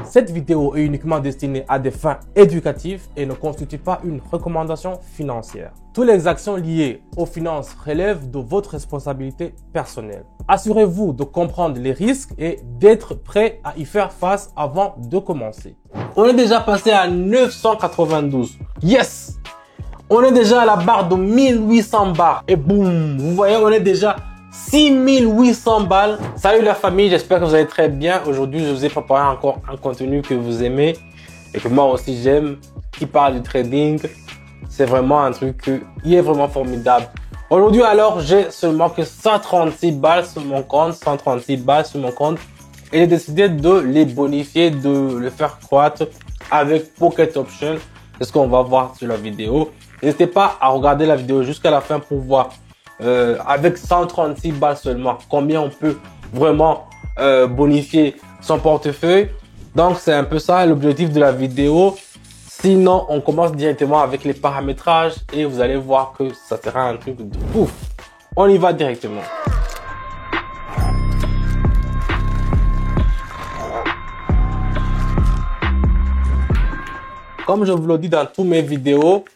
Cette vidéo est uniquement destinée à des fins éducatives et ne constitue pas une recommandation financière. Toutes les actions liées aux finances relèvent de votre responsabilité personnelle. Assurez-vous de comprendre les risques et d'être prêt à y faire face avant de commencer. On est déjà passé à 992. Yes! On est déjà à la barre de 1800 balles. Et boum! Vous voyez, on est déjà 6800 balles. Salut la famille, j'espère que vous allez très bien. Aujourd'hui, je vous ai préparé encore un contenu que vous aimez et que moi aussi j'aime, qui parle du trading. C'est vraiment un truc qui est vraiment formidable. Aujourd'hui, alors, j'ai seulement que 136 balles sur mon compte, 136 balles sur mon compte. Et j'ai décidé de les bonifier, de le faire croître avec Pocket Option. C'est ce qu'on va voir sur la vidéo. N'hésitez pas à regarder la vidéo jusqu'à la fin pour voir avec 136 balles seulement combien on peut vraiment bonifier son portefeuille. Donc c'est un peu ça l'objectif de la vidéo. Sinon on commence directement avec les paramétrages et vous allez voir que ça sera un truc de ouf. On y va directement. Comme je vous le dis dans toutes mes vidéos,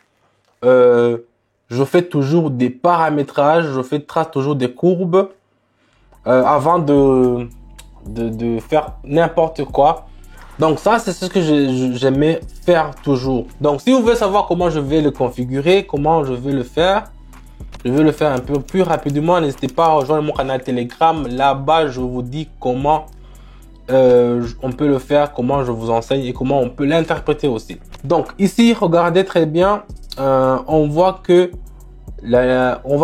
je fais toujours des paramétrages, trace toujours des courbes avant de faire n'importe quoi. Donc ça, c'est ce que j'aimais faire toujours. Donc si vous voulez savoir comment je vais le configurer, comment je vais le faire un peu plus rapidement, n'hésitez pas à rejoindre mon canal Telegram. Là-bas, je vous dis comment on peut le faire, comment je vous enseigne et comment on peut l'interpréter aussi. Donc ici, regardez très bien. On voit que on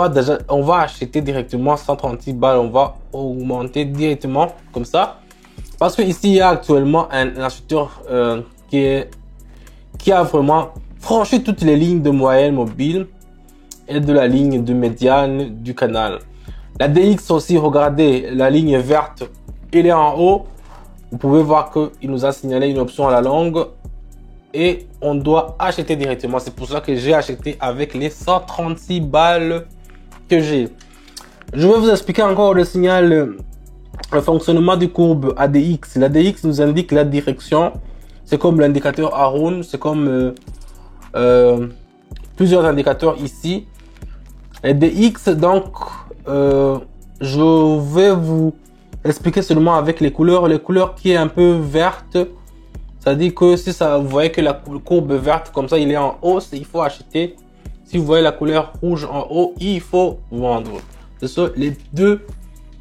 va acheter directement 136 balles. On va augmenter directement comme ça. Parce que ici, il y a actuellement un acheteur qui a vraiment franchi toutes les lignes de moyenne mobile et de la ligne de médiane du canal. La DX aussi, regardez, la ligne verte, il est en haut. Vous pouvez voir qu'il nous a signalé une option à la longue. Et on doit acheter directement. C'est pour ça que j'ai acheté avec les 136 balles que j'ai. Je vais vous expliquer encore le signal, le fonctionnement du courbe ADX. L'ADX nous indique la direction. C'est comme l'indicateur Harun. C'est comme plusieurs indicateurs ici. ADX, donc, je vais vous expliquer seulement avec les couleurs. Les couleurs qui est un peu verte. C'est-à-dire que si ça, vous voyez que la courbe verte comme ça, il est en hausse, il faut acheter. Si vous voyez la couleur rouge en haut, il faut vendre. Ce sont les deux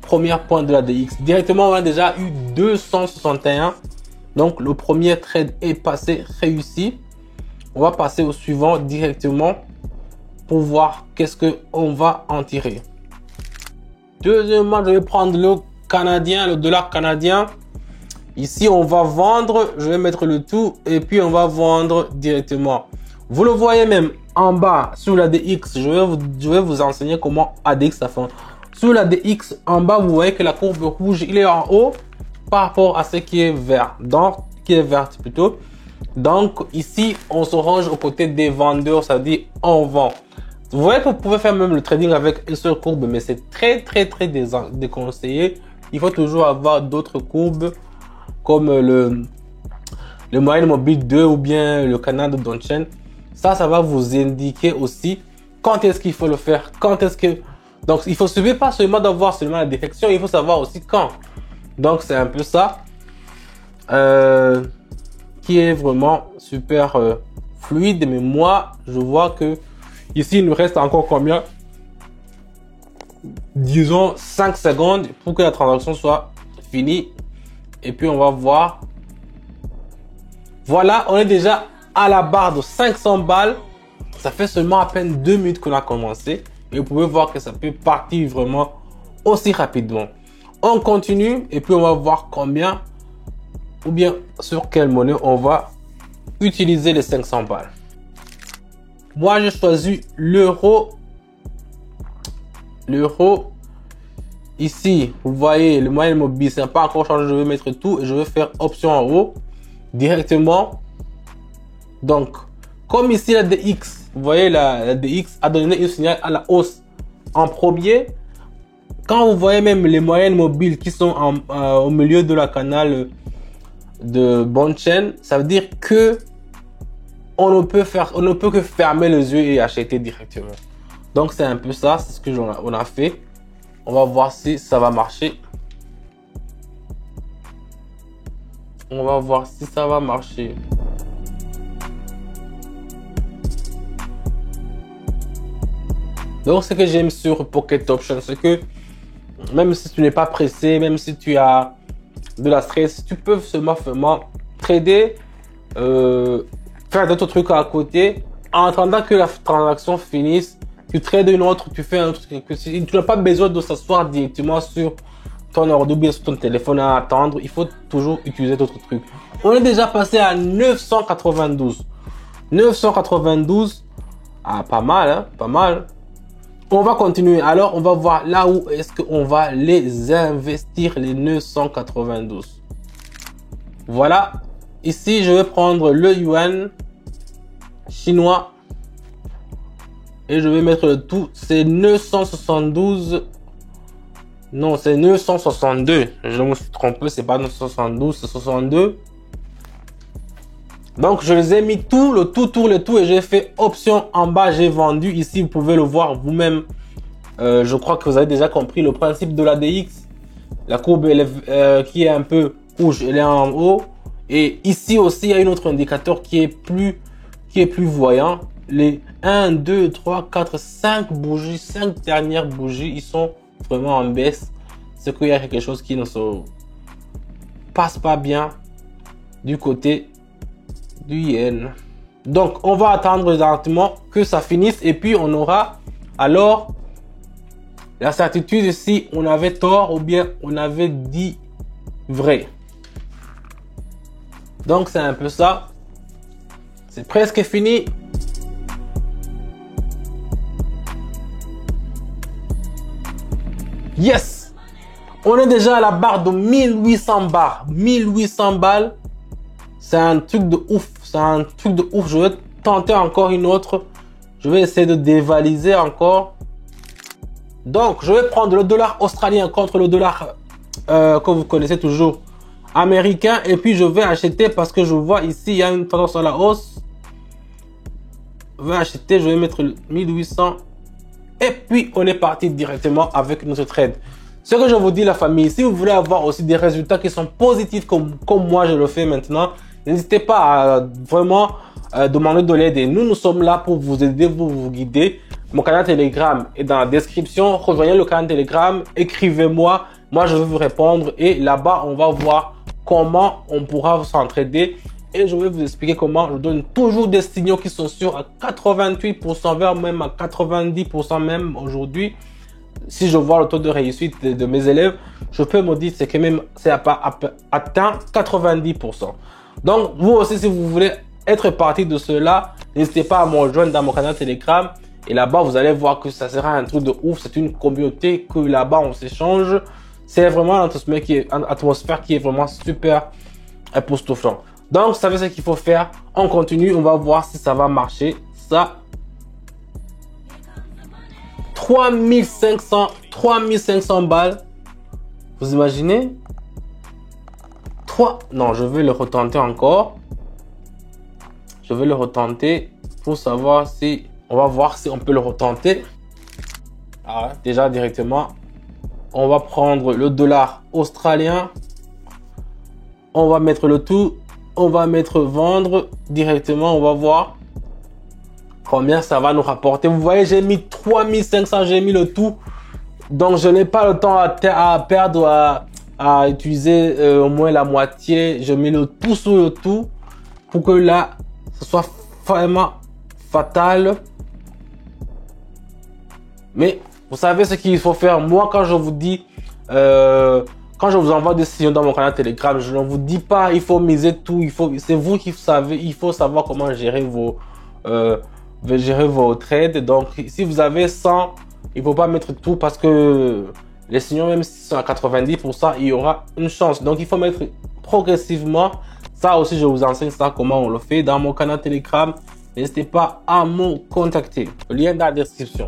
premiers points de la DX. Directement, on a déjà eu 261. Donc, le premier trade est passé, réussi. On va passer au suivant directement pour voir qu'est-ce qu'on va en tirer. Deuxièmement, je vais prendre le canadien, le dollar canadien. Ici, on va vendre, je vais mettre le tout et puis on va vendre directement. Vous le voyez même en bas sur la DX, je vais vous enseigner comment ADX ça fait. Sur la DX, en bas, vous voyez que la courbe rouge, il est en haut par rapport à ce qui est vert, donc qui est verte plutôt. Donc ici, on se range aux côtés des vendeurs, ça dit on vend. Vous voyez que vous pouvez faire même le trading avec une seule courbe, mais c'est très déconseillé. Il faut toujours avoir d'autres courbes, comme le moyenne mobile 2 ou bien le canal de Donchen. Ça va vous indiquer aussi quand est-ce qu'il faut le faire, quand est-ce que... Donc, il faut suivre pas seulement d'avoir seulement la direction, il faut savoir aussi quand. Donc, c'est un peu ça qui est vraiment super fluide. Mais moi, je vois que ici, il nous reste encore combien? Disons 5 secondes pour que la transaction soit finie. Et puis on va voir. Voilà, on est déjà à la barre de 500 balles. Ça fait seulement à peine 2 minutes qu'on a commencé. Et vous pouvez voir que ça peut partir vraiment aussi rapidement. On continue et puis on va voir combien ou bien sur quelle monnaie on va utiliser les 500 balles. Moi, j'ai choisi l'euro. L'euro. Ici, vous voyez le moyen mobile, c'est pas encore changé. Je vais mettre tout et je vais faire option en haut directement. Donc, comme ici la DX, vous voyez la DX a donné un signal à la hausse en premier. Quand vous voyez même les moyennes mobiles qui sont au milieu de la canal de bonne chaîne, ça veut dire que on ne peut que fermer les yeux et acheter directement. Donc c'est un peu ça, c'est ce que on a fait. On va voir si ça va marcher. On va voir si ça va marcher. Donc ce que j'aime sur Pocket Option, c'est que même si tu n'es pas pressé, même si tu as de la stress, tu peux seulement trader, faire d'autres trucs à côté, en attendant que la transaction finisse. Tu trades une autre, tu fais un autre truc. Tu n'as pas besoin de s'asseoir directement sur ton ordi ou bien sur ton téléphone à attendre. Il faut toujours utiliser d'autres trucs. On est déjà passé à 992. 992. Ah, pas mal, hein? Pas mal. On va continuer. Alors, on va voir là où est-ce qu'on va les investir, les 992. Voilà. Ici, je vais prendre le yuan chinois. Et je vais mettre le tout. C'est 972. Non, c'est 962. Je me suis trompé. C'est pas 972, c'est 62. Donc, je les ai mis tout. Et j'ai fait option en bas. J'ai vendu. Ici, vous pouvez le voir vous-même. Je crois que vous avez déjà compris le principe de la DX. La courbe qui est un peu rouge, elle est en haut. Et ici aussi, il y a un autre indicateur qui est plus voyant. Les 1, 2, 3, 4, 5 bougies, 5 dernières bougies, ils sont vraiment en baisse. C'est qu'il y a quelque chose qui ne se passe pas bien du côté du yen. Donc, on va attendre exactement que ça finisse et puis on aura alors la certitude si on avait tort ou bien on avait dit vrai. Donc, c'est un peu ça. C'est presque fini. Yes! On est déjà à la barre de 1800 barres. 1800 balles. C'est un truc de ouf. C'est un truc de ouf. Je vais tenter encore une autre. Je vais essayer de dévaliser encore. Donc, je vais prendre le dollar australien contre le dollar que vous connaissez toujours américain. Et puis, je vais acheter parce que je vois ici, il y a une tendance à la hausse. Je vais acheter. Je vais mettre le 1800. Et puis, on est parti directement avec notre trade. Ce que je vous dis, la famille, si vous voulez avoir aussi des résultats qui sont positifs comme moi je le fais maintenant, n'hésitez pas à vraiment demander de l'aide. Et nous sommes là pour vous aider, pour vous guider. Mon canal Telegram est dans la description. Rejoignez le canal Telegram, écrivez-moi. Moi, je vais vous répondre. Et là-bas, on va voir comment on pourra s'entraider. Et je vais vous expliquer comment je donne toujours des signaux qui sont sûrs à 88%, vers même à 90% même aujourd'hui. Si je vois le taux de réussite de mes élèves, je peux me dire que même c'est atteint 90%. Donc, vous aussi, si vous voulez être partie de cela, n'hésitez pas à me rejoindre dans mon canal Telegram. Et là-bas, vous allez voir que ça sera un truc de ouf. C'est une communauté que là-bas, on s'échange. C'est vraiment une atmosphère qui est vraiment super époustouflante. Donc, vous savez ce qu'il faut faire. On continue. On va voir si ça va marcher. Ça. 3500 balles. Vous imaginez? Non, je vais le retenter encore. Je vais le retenter pour savoir si... On va voir si on peut le retenter. Alors, déjà, directement, on va prendre le dollar australien. On va mettre le tout. On va mettre vendre directement. On va voir combien ça va nous rapporter. Vous voyez, j'ai mis 3500, j'ai mis le tout. Donc, je n'ai pas le temps à perdre, à utiliser au moins la moitié. Je mets le tout sur le tout pour que là, ce soit vraiment fatal. Mais vous savez ce qu'il faut faire. Moi, quand je vous dis, quand je vous envoie des signaux dans mon canal Telegram, je ne vous dis pas, il faut miser tout. C'est vous qui savez. Il faut savoir comment gérer vos trades. Donc, si vous avez 100, il ne faut pas mettre tout parce que les signaux, même si sont à 90%, il y aura une chance. Donc, il faut mettre progressivement. Ça aussi, je vous enseigne ça, comment on le fait dans mon canal Telegram. N'hésitez pas à me contacter. Le lien dans la description.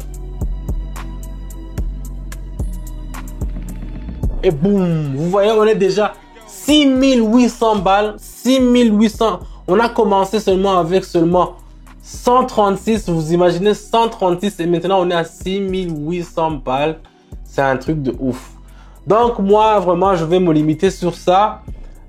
Et boum, vous voyez, on est déjà 6800 balles. 6800. On a commencé seulement avec 136. Vous imaginez 136 et maintenant on est à 6800 balles. C'est un truc de ouf. Donc moi vraiment je vais me limiter sur ça.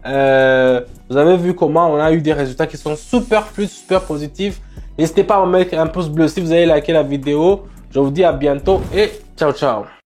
Vous avez vu comment on a eu des résultats qui sont super fluides, super positifs. N'hésitez pas à me mettre un pouce bleu si vous avez liké la vidéo. Je vous dis à bientôt et ciao ciao.